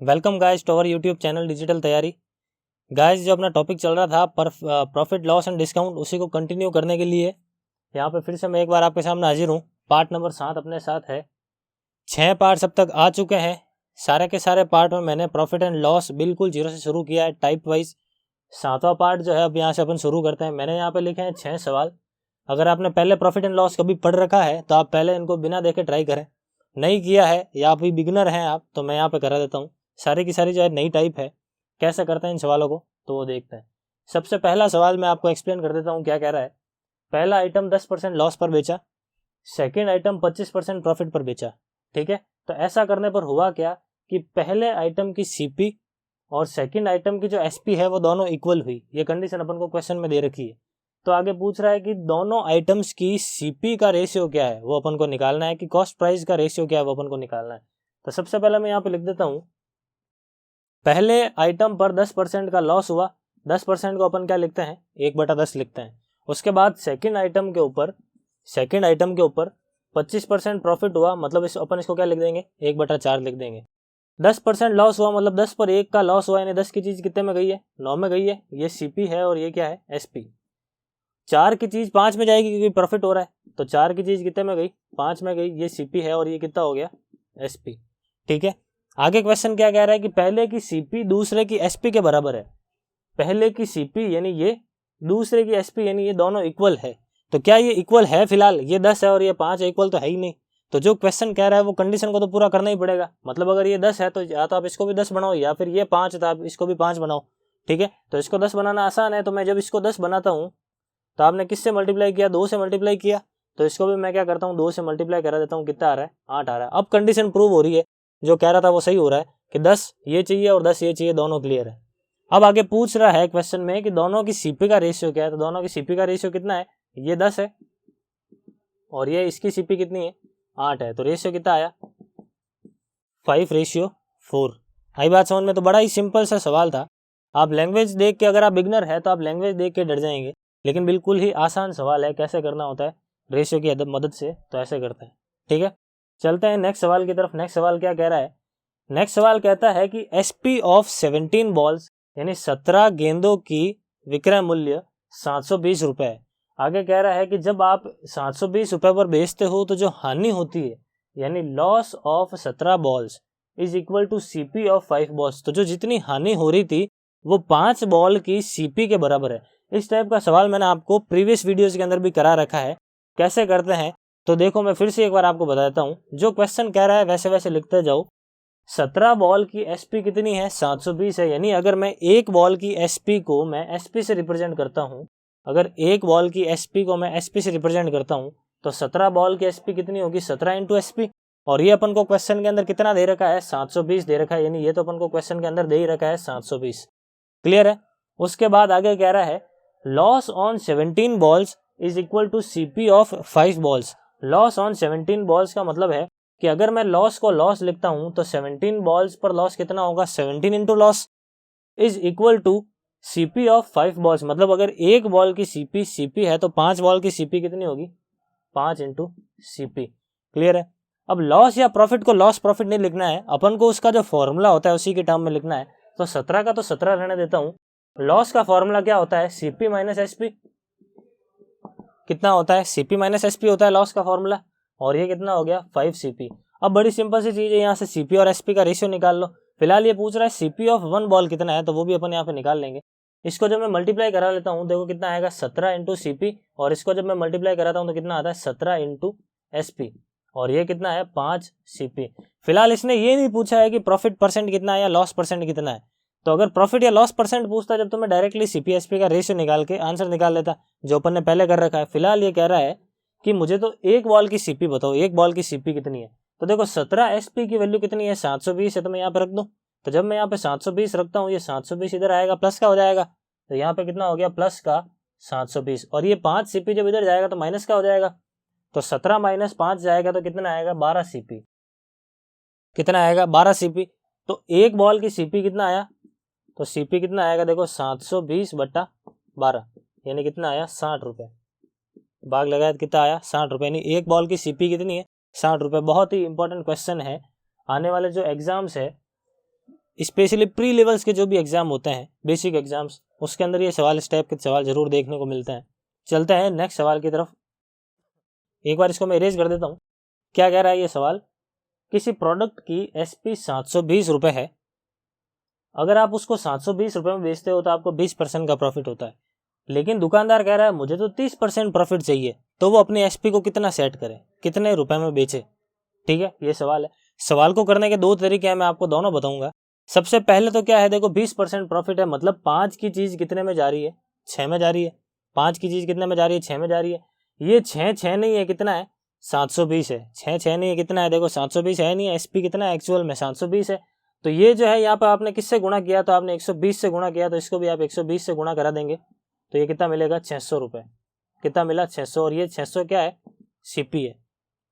Welcome guys to our YouTube channel digital Taiyari. Guys जो अपना topic चल रहा था पर प्रॉफिट लॉस एंड डिस्काउंट, उसी को कंटिन्यू करने के लिए यहाँ पे फिर से मैं एक बार आपके सामने हाजिर हूँ। पार्ट नंबर 7 अपने साथ है। 6 पार्ट्स अब तक आ चुके हैं। सारे के सारे पार्ट में मैंने प्रॉफिट एंड लॉस बिल्कुल जीरो से शुरू किया है, टाइप वाइज। 7वां पार्ट जो है अब यहाँ से अपन शुरू करते हैं। मैंने यहाँ पे लिखे हैं 6 सवाल। अगर आपने पहले प्रॉफिट एंड लॉस कभी पढ़ रखा है तो आप पहले इनको बिना देखे ट्राई करें। नहीं किया है या अभी बिगिनर हैं आप, तो मैं यहाँ पे करा देता हूँ। सारी की सारी जो है नई टाइप है। कैसे करते हैं इन सवालों को तो वो देखते हैं। सबसे पहला सवाल मैं आपको एक्सप्लेन कर देता हूँ क्या कह रहा है। पहला आइटम 10% लॉस पर बेचा, सेकेंड आइटम 25% प्रॉफिट पर बेचा। ठीक है, तो ऐसा करने पर हुआ क्या कि पहले आइटम की सीपी और सेकेंड आइटम की जो एसपी है वो दोनों इक्वल हुई। ये कंडीशन अपन को क्वेश्चन में दे रखी है। तो आगे पूछ रहा है कि दोनों आइटम्स की सीपी का रेशियो क्या है वो अपन को निकालना है, कि कॉस्ट प्राइस का रेशियो क्या है वो अपन को निकालना है। तो सबसे पहले मैं यहाँ पे लिख देता हूँ, पहले आइटम पर 10% का लॉस हुआ। 10% को अपन क्या लिखते हैं, 1/10 लिखते हैं। उसके बाद सेकेंड आइटम के ऊपर 25% प्रॉफिट हुआ, मतलब अपन इसको क्या लिख देंगे, 1/4 लिख देंगे। 10% लॉस हुआ मतलब 10 पर 1 का लॉस हुआ, यानी 10 की चीज कितने में गई है, 9 में गई है। ये सीपी है और ये क्या है, एसपी। 4 की चीज 5 में जाएगी क्योंकि प्रॉफिट हो रहा है, तो 4 की चीज कितने में गई, 5 में गई। ये सीपी है और ये कितना हो गया, एसपी। ठीक है, आगे क्वेश्चन क्या कह रहा है कि पहले की सीपी दूसरे की एसपी के बराबर है। पहले की सीपी यानी ये, दूसरे की एसपी यानी ये, दोनों इक्वल है। तो क्या ये इक्वल है? फिलहाल ये 10 है और ये 5 है, इक्वल तो है ही नहीं। तो जो क्वेश्चन कह रहा है वो कंडीशन को तो पूरा करना ही पड़ेगा। मतलब अगर ये 10 है तो या तो आप इसको भी 10 बनाओ, या फिर ये 5 है तो आप इसको भी 5 बनाओ। ठीक है, तो इसको 10 बनाना आसान है। तो मैं जब इसको 10 बनाता हूँ तो आपने किससे मल्टीप्लाई किया, 2 से मल्टीप्लाई किया। तो इसको भी मैं क्या करता हूँ, 2 से मल्टीप्लाई करा देता हूँ। कितना आ रहा है, 8 आ रहा है। अब कंडीशन प्रूव हो रही है, जो कह रहा था वो सही हो रहा है कि 10 ये चाहिए और 10 ये चाहिए, दोनों क्लियर है। अब आगे पूछ रहा है क्वेश्चन में कि दोनों की सीपी का रेशियो क्या है। तो दोनों की सीपी का रेशियो कितना है, ये 10 है और ये इसकी सीपी कितनी है, 8 है। तो रेशियो कितना आया, 5:4। आई बात समझ में? तो बड़ा ही सिंपल सा सवाल था। आप लैंग्वेज देख के, अगर आप बिगनर है तो आप लैंग्वेज देख के डर जाएंगे, लेकिन बिल्कुल ही आसान सवाल है। कैसे करना होता है रेशियो की मदद से, तो ऐसे करते हैं। ठीक है, चलते हैं नेक्स्ट सवाल की तरफ। नेक्स्ट सवाल क्या कह रहा है, नेक्स्ट सवाल कहता है कि एसपी ऑफ 17 बॉल्स यानी 17 गेंदों की विक्रय मूल्य 720 रुपए है। आगे कह रहा है कि जब आप 720 रुपए पर बेचते हो तो जो हानि होती है, यानी loss of 17 balls is equal to CP of 5 balls. तो जो जितनी हानि हो रही थी वो 5 बॉल की सीपी के बराबर है। इस टाइप का सवाल मैंने आपको प्रीवियस वीडियोस के अंदर भी करा रखा है। कैसे करते हैं तो देखो, मैं फिर से एक बार आपको बताता हूँ। जो क्वेश्चन कह रहा है वैसे वैसे लिखते जाओ। 17 बॉल की एसपी कितनी है, 720 है। यानी अगर मैं एक बॉल की एसपी को मैं एसपी से रिप्रेजेंट करता हूँ, अगर एक बॉल की एसपी को मैं एसपी से रिप्रेजेंट करता हूँ तो 17 बॉल की एसपी कितनी होगी, 17 इंटू एसपी। और ये अपन को क्वेश्चन के अंदर कितना दे रखा है, 720 दे रखा है। यानी ये तो अपन को क्वेश्चन के अंदर दे ही रखा है 720। क्लियर है। उसके बाद आगे कह रहा है loss on 17 balls is equal to CP of 5 balls. Loss on 17 balls का मतलब है कि अगर मैं लॉस को लॉस लिखता हूं तो 17 बॉल्स पर लॉस कितना होगा, 17 into loss is equal to CP of 5 balls. मतलब अगर एक बॉल की सीपी है तो 5 बॉल की सीपी कितनी होगी, 5 इंटू सीपी। क्लियर है। अब लॉस या प्रॉफिट को लॉस प्रॉफिट नहीं लिखना है, अपन को उसका जो फॉर्मूला होता है उसी के टर्म में लिखना है। तो 17 का तो 17 रहने देता हूं। लॉस का फॉर्मूला क्या होता है, सीपी माइनस एसपी। कितना होता है, सीपी माइनस एसपी होता है लॉस का फॉर्मूला। और ये कितना हो गया, 5 सीपी। अब बड़ी सिंपल सी चीज है, यहाँ से सीपी और एसपी का रेशियो निकाल लो। फिलहाल ये पूछ रहा है सीपी ऑफ 1 बॉल कितना है, तो वो भी अपन यहाँ पे निकाल लेंगे। इसको जब मैं मल्टीप्लाई करा लेता हूँ, देखो कितना आएगा, 17 इंटू सीपी। और इसको जब मैं मल्टीप्लाई कराता हूँ तो कितना आता है, 17 इंटू एसपी। और ये कितना है, 5 सीपी। फिलहाल इसने ये नहीं पूछा है कि प्रॉफिट परसेंट कितना है या लॉस परसेंट कितना है। तो अगर प्रॉफिट या लॉस परसेंट पूछता जब, तो मैं डायरेक्टली सीपी एसपी का रेशियो निकाल के आंसर निकाल लेता, जो अपन ने पहले कर रखा है। फिलहाल ये कह रहा है कि मुझे तो एक बॉल की सीपी बताओ, एक बॉल की सीपी कितनी है। तो देखो 17 एसपी की वैल्यू कितनी है, 720 है। तो मैं यहाँ पे रख दूं, तो जब मैं यहाँ पे 720 रखता हूँ, ये 720 इधर आएगा, प्लस का हो जाएगा। तो यहाँ पे कितना हो गया, प्लस का 720। और ये 5 सीपी जब इधर जाएगा तो माइनस का हो जाएगा। तो 17 माइनस 5 जाएगा तो कितना आएगा, 12 सीपी। कितना आएगा, 12 सीपी। तो एक बॉल की सीपी कितना आया, तो सीपी कितना आएगा, देखो 720/12 यानी कितना आया, 60 रुपये। भाग लगाया तो कितना आया, 60 रुपये। यानी एक बॉल की सीपी कितनी है, 60 रुपये। बहुत ही इंपॉर्टेंट क्वेश्चन है। आने वाले जो एग्जाम्स है स्पेशली प्री लेवल्स के जो भी एग्जाम होते हैं, बेसिक एग्जाम्स, उसके अंदर ये सवाल, इस टाइप के सवाल जरूर देखने को मिलते हैं। चलते हैं नेक्स्ट सवाल की तरफ। एक बार इसको मैं इरेज कर देता हूँ। क्या कह रहा है ये सवाल, किसी प्रोडक्ट की SP 720 रुपये है, अगर आप उसको 720 रुपये में बेचते हो तो आपको 20% का प्रॉफिट होता है, लेकिन दुकानदार कह रहा है मुझे तो 30% प्रॉफिट चाहिए, तो वो अपनी SP को कितना सेट करे, कितने रुपए में बेचे। ठीक है, ये सवाल है। सवाल को करने के दो तरीके हैं, मैं आपको दोनों बताऊंगा। सबसे पहले तो क्या है, देखो 20% प्रॉफिट है, मतलब 5 की चीज कितने में जा रही है, 6 में जा रही है। 5 की चीज कितने में जा रही है, 6 में जा रही है। ये 6 नहीं है, कितना है, 720 है। 6 नहीं है, कितना है, देखो 720 है नहीं है, SP कितना है एक्चुअल में, 720 है। तो ये जो है यहाँ पर आपने किससे गुणा किया, तो आपने 120 से गुणा किया, तो इसको भी आप 120 से गुणा करा देंगे, तो ये कितना मिलेगा, 600 रुपये। कितना मिला, 600। और ये 600 क्या है, CP है।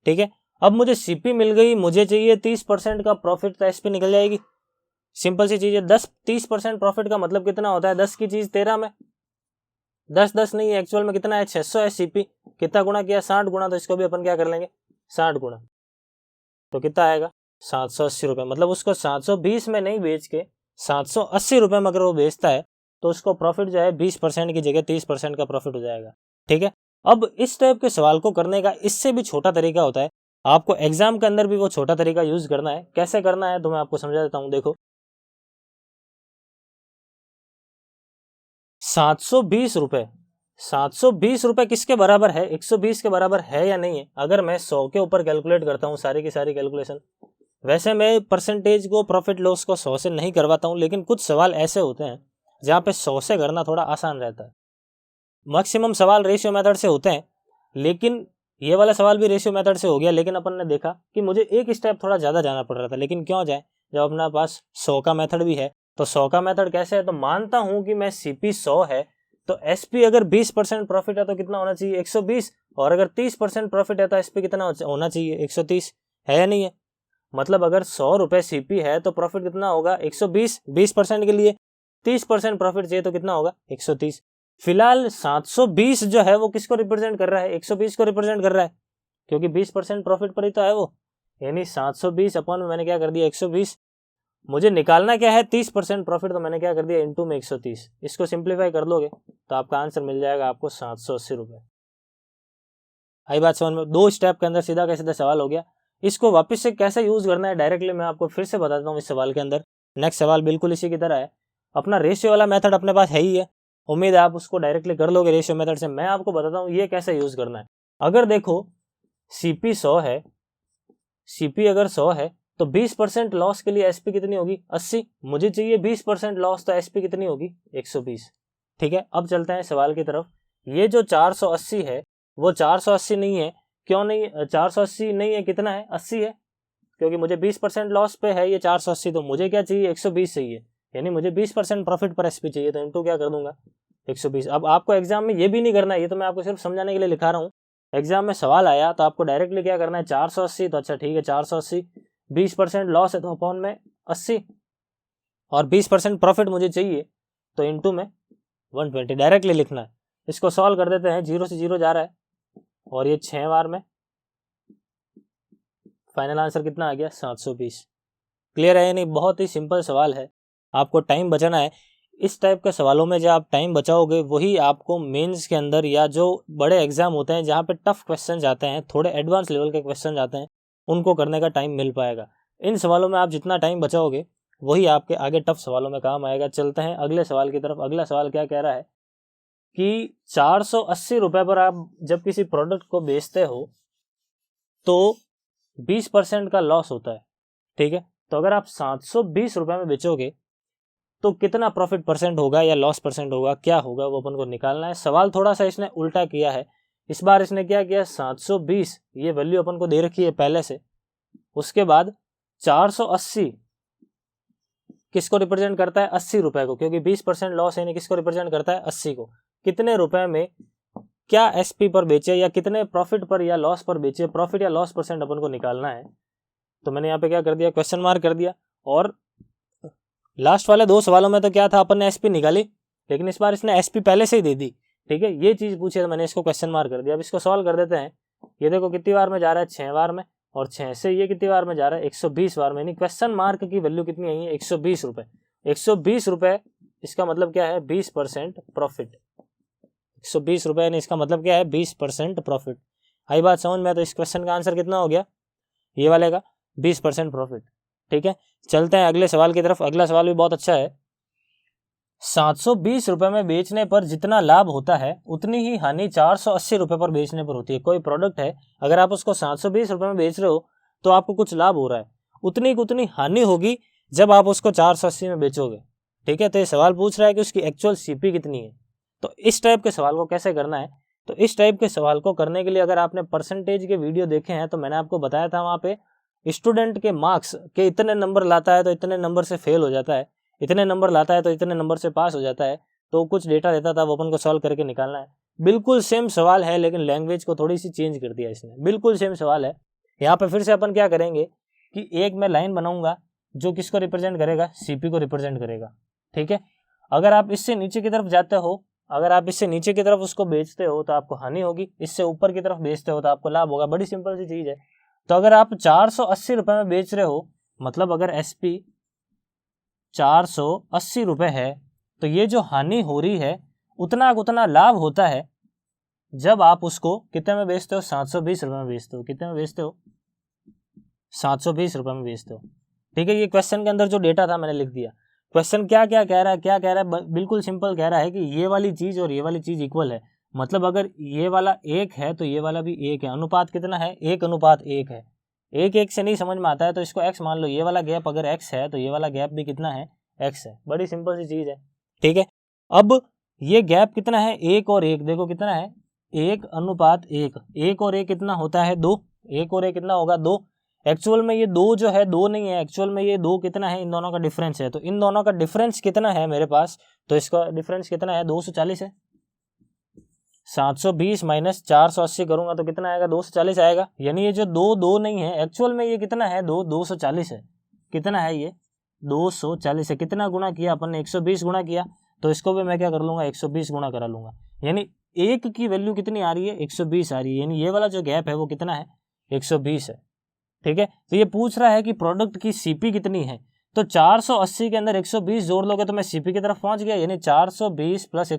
ठीक है, अब मुझे CP मिल गई, मुझे चाहिए 30% का प्रॉफिट, तो SP निकल जाएगी। सिंपल सी चीज है। 30% प्रॉफिट का मतलब कितना होता है, 10 की चीज 13 में, 10 नहीं है एक्चुअल में, कितना है, 600 है CP। कितना गुणा किया, 60 गुणा, तो इसको भी अपन क्या कर लेंगे, 60 गुणा, तो कितना आएगा, 780 रुपये। मतलब उसको 720 में नहीं बेच के 780 रुपये में अगर वो बेचता है तो उसको प्रॉफिट जो है 20% की जगह 30% का प्रॉफिट हो जाएगा। ठीक है, अब इस टाइप के सवाल को करने का इससे भी छोटा तरीका होता है, आपको एग्जाम के अंदर भी वो छोटा तरीका यूज करना है। कैसे करना है तो मैं आपको समझा देता हूँ। देखो 720 रुपये, 720 रुपये किसके बराबर है, 120 के बराबर है या नहीं है। अगर मैं 100 के ऊपर कैलकुलेट करता हूँ सारी की सारी कैलकुलेशन, वैसे मैं परसेंटेज को, प्रॉफिट लॉस को 100 से नहीं करवाता हूँ, लेकिन कुछ सवाल ऐसे होते हैं जहाँ पे 100 से करना थोड़ा आसान रहता है। मैक्सिमम सवाल रेशियो मेथड से होते हैं, लेकिन ये वाला सवाल भी रेशियो मेथड से हो गया, लेकिन अपन ने देखा कि मुझे एक स्टेप थोड़ा ज़्यादा जाना पड़ रहा था। लेकिन क्यों जाए, जब अपने पास 100 का मेथड भी है। तो 100 का मेथड कैसे है, तो मानता हूँ कि मैं CP 100 है, तो SP अगर 20% प्रॉफिट है तो कितना होना चाहिए, 120। और अगर 30% प्रॉफिट है तो SP कितना होना चाहिए, 130। है या नहीं है। मतलब अगर 100 रुपये CP है तो प्रॉफिट कितना होगा, 120। 20% के लिए 30% प्रॉफिट चाहिए तो कितना होगा, 130। फिलहाल 720 जो है वो किसको रिप्रेजेंट कर रहा है, 120 को रिप्रेजेंट कर रहा है, क्योंकि 20% प्रॉफिट पर ही तो है वो। यानी 720 अपॉन में मैंने क्या कर दिया, 120। मुझे निकालना क्या है, 30% प्रॉफिट, तो मैंने क्या कर दिया, इनटू में 130। इसको सिंप्लीफाई कर लोगे तो आपका आंसर मिल जाएगा आपको 780 रुपये। आई बात समझ में। 2 स्टेप के अंदर सीधा का सीधा सवाल हो गया। इसको वापस से कैसे यूज करना है डायरेक्टली मैं आपको फिर से बताता हूँ इस सवाल के अंदर। नेक्स्ट सवाल बिल्कुल इसी की तरह है। अपना रेशियो वाला मेथड अपने पास है ही है, उम्मीद है आप उसको डायरेक्टली कर लोगे रेशियो मेथड से। मैं आपको बताता हूँ ये कैसे यूज करना है। अगर देखो CP 100 है, CP अगर 100 है तो 20% लॉस के लिए SP कितनी होगी, 80। मुझे चाहिए 20% लॉस, तो SP कितनी होगी, 120। ठीक है, अब चलते हैं सवाल की तरफ। ये जो 480 है वो 480 नहीं है, क्यों नहीं, 480 नहीं है, कितना है, 80 है, क्योंकि मुझे 20% लॉस पे है ये 480। तो मुझे क्या चाहिए, 120 चाहिए, यानी मुझे 20% प्रॉफिट पर SP चाहिए, तो इनटू क्या कर दूंगा, 120। अब आपको एग्जाम में ये भी नहीं करना है, ये तो मैं आपको सिर्फ समझाने के लिए लिखा रहा हूँ। एग्जाम में सवाल आया तो आपको डायरेक्टली क्या करना है, 480, तो अच्छा ठीक है 480, 20% लॉस है तो अपॉन में 80, और 20% प्रॉफिट मुझे चाहिए तो इनटू में 120 डायरेक्टली लिखना है। इसको सॉल्व कर देते हैं, 0 से 0 जा रहा है, और ये 6 बार में फाइनल आंसर कितना आ गया, 720। क्लियर है, नहीं, बहुत ही सिंपल सवाल है। आपको टाइम बचाना है। इस टाइप के सवालों में जो आप टाइम बचाओगे वही आपको मेंस के अंदर या जो बड़े एग्जाम होते हैं जहाँ पे टफ क्वेश्चन आते हैं, थोड़े एडवांस लेवल के क्वेश्चन आते हैं, उनको करने का टाइम मिल पाएगा। इन सवालों में आप जितना टाइम बचाओगे वही आपके आगे टफ सवालों में काम आएगा। चलते हैं अगले सवाल की तरफ। अगला सवाल क्या कह रहा है कि 480 रुपये पर आप जब किसी प्रोडक्ट को बेचते हो तो 20% का लॉस होता है। ठीक है, तो अगर आप 720 रुपये में बेचोगे तो कितना प्रॉफिट परसेंट होगा या लॉस परसेंट होगा, क्या होगा, वो अपन को निकालना है। सवाल थोड़ा सा इसने उल्टा किया है। इस बार इसने क्या किया, 720 ये वैल्यू अपन को दे रखी है पहले से, उसके बाद 480 किसको रिप्रेजेंट करता है, 80 रुपए को, क्योंकि 20% लॉस है, किसको रिप्रेजेंट करता है, 80 को। कितने रुपए में क्या SP पर बेचे या कितने प्रॉफिट पर या लॉस पर बेचे, प्रॉफिट या लॉस परसेंट अपन को निकालना है। तो मैंने यहाँ पे क्या कर दिया, क्वेश्चन मार्क कर दिया। और लास्ट वाले 2 सवालों में तो क्या था, अपन ने SP निकाली, लेकिन इस बार इसने SP पहले से ही दे दी। ठीक है, ये चीज पूछी तो मैंने इसको क्वेश्चन मार्क कर दिया। अब इसको सॉल्व कर देते हैं। ये देखो कितनी बार में जा रहा है, 6 बार में, और 6 से ये कितनी बार में जा रहा है, 120 बार में, यानी क्वेश्चन मार्क की वैल्यू कितनी आई है, 120 रुपये। 120 रुपये इसका मतलब क्या है, 20% प्रॉफिट। 120 रुपये यानी इसका मतलब क्या है, 20% प्रॉफिट। आई बात समझ में? तो इस क्वेश्चन का आंसर कितना हो गया, ये वाले का 20% प्रॉफिट। ठीक है, चलते हैं अगले सवाल की तरफ। अगला सवाल भी बहुत अच्छा है। 720 रुपये में बेचने पर जितना लाभ होता है उतनी ही हानि 480 रुपये पर बेचने पर होती है। कोई प्रोडक्ट है, अगर आप उसको 720 रुपये में बेच रहे हो तो आपको कुछ लाभ हो रहा है, उतनी की उतनी हानि होगी जब आप उसको 480 में बेचोगे। ठीक है, तो ये सवाल पूछ रहा है कि उसकी एक्चुअल सीपी कितनी है। तो इस टाइप के सवाल को कैसे करना है, तो इस टाइप के सवाल को करने के लिए अगर आपने परसेंटेज के वीडियो देखे हैं तो मैंने आपको बताया था वहाँ पे स्टूडेंट के मार्क्स के इतने नंबर लाता है तो इतने नंबर से फेल हो जाता है, इतने नंबर लाता है तो इतने नंबर से पास हो जाता है। तो कुछ डेटा देता था, वो अपन को सॉल्व करके निकालना है। बिल्कुल सेम सवाल है लेकिन लैंग्वेज को थोड़ी सी चेंज कर दिया इसने। बिल्कुल सेम सवाल है। यहाँ पे फिर से अपन क्या करेंगे कि एक मैं लाइन बनाऊंगा जो किसको रिप्रेजेंट करेगा, सीपी को रिप्रेजेंट करेगा। ठीक है, अगर आप इससे नीचे की तरफ जाते हो, अगर आप इससे नीचे की तरफ उसको बेचते हो तो आपको हानि होगी, इससे ऊपर की तरफ बेचते हो तो आपको लाभ होगा। बड़ी सिंपल सी चीज है। तो अगर आप 480 रुपये में बेच रहे हो, मतलब अगर एसपी 480 रुपये है, तो ये जो हानि हो रही है उतना उतना लाभ होता है जब आप उसको कितने में बेचते हो, 720 रुपये में बेचते हो। कितने में बेचते हो, 720 रुपये में बेचते हो। ठीक है, ये क्वेश्चन के अंदर जो डेटा था मैंने लिख दिया। क्वेश्चन क्या क्या कह रहा है, क्या कह रहा है, बिल्कुल सिंपल कह रहा है कि ये वाली चीज और ये वाली चीज इक्वल है। मतलब अगर ये वाला 1 है तो ये वाला भी 1 है। अनुपात कितना है, 1:1 है। 1:1 से नहीं समझ में आता है तो इसको x मान लो। ये वाला गैप अगर x है तो ये वाला गैप भी कितना है, x है। बड़ी सिंपल सी चीज है। ठीक है, अब ये गैप कितना है, 1 और 1, देखो कितना है, 1:1। 1 और 1 कितना होता है, 2। 1 और 1 कितना होगा, 2। एक्चुअल में ये 2 जो है 2 नहीं है, एक्चुअल में ये 2 कितना है, इन दोनों का डिफरेंस है। तो इन दोनों का डिफरेंस कितना है मेरे पास, तो इसका डिफरेंस कितना है, 240 है। 720 माइनस 480 करूंगा तो कितना आएगा, 240 आएगा। यानी ये जो 2 नहीं है, एक्चुअल में ये कितना है, 240 है। कितना है ये, 240 है। कितना गुना किया अपन ने, 120 गुना किया। तो इसको भी मैं क्या कर लूंगा, 120 गुना करा लूंगा। यानी 1 की वैल्यू कितनी आ रही है, 120 आ रही है। यानी ये वाला जो गैप है वो कितना है, 120 है। ठीक है, तो ये पूछ रहा है कि प्रोडक्ट की सीपी कितनी है। तो 480 के अंदर 120 जोड़ लोगे तो मैं सीपी की तरफ पहुंच गया। यानी 420 प्लस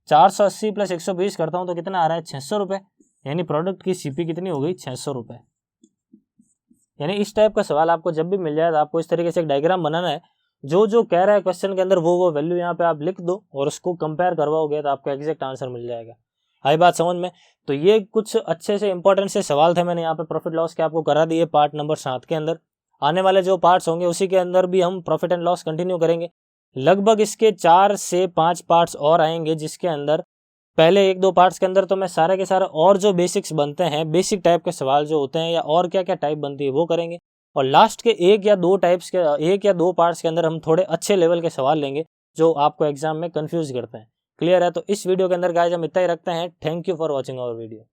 480 प्लस 120 करता हूं तो कितना आ रहा है, 600 रुपये। यानी प्रोडक्ट की सीपी कितनी हो गई, 600 रुपये। यानी इस टाइप का सवाल आपको जब भी मिल जाए तो आपको इस तरीके से एक डायग्राम बनाना है। जो जो कह रहा है क्वेश्चन के अंदर वो वैल्यू यहाँ पे आप लिख दो और उसको कंपेयर करवाओगे तो आपको एग्जैक्ट आंसर मिल जाएगा। आई बात समझ में? तो ये कुछ अच्छे से इंपॉर्टेंट से सवाल थे, मैंने यहाँ पे प्रॉफिट लॉस के आपको करा दिए पार्ट नंबर 7 के अंदर। आने वाले जो पार्ट्स होंगे उसी के अंदर भी हम प्रॉफिट एंड लॉस कंटिन्यू करेंगे। लगभग इसके 4 से 5 पार्ट्स और आएंगे, जिसके अंदर पहले 1-2 पार्ट्स के अंदर तो मैं सारे के सारे और जो बेसिक्स बनते हैं, बेसिक टाइप के सवाल जो होते हैं या और क्या क्या टाइप बनती है वो करेंगे। और लास्ट के 1 या 2 पार्ट्स के अंदर हम थोड़े अच्छे लेवल के सवाल लेंगे जो आपको एग्जाम में कंफ्यूज करते हैं। क्लियर है? तो इस वीडियो के अंदर गाइस हम इतना ही रखते हैं। Thank you for watching our video.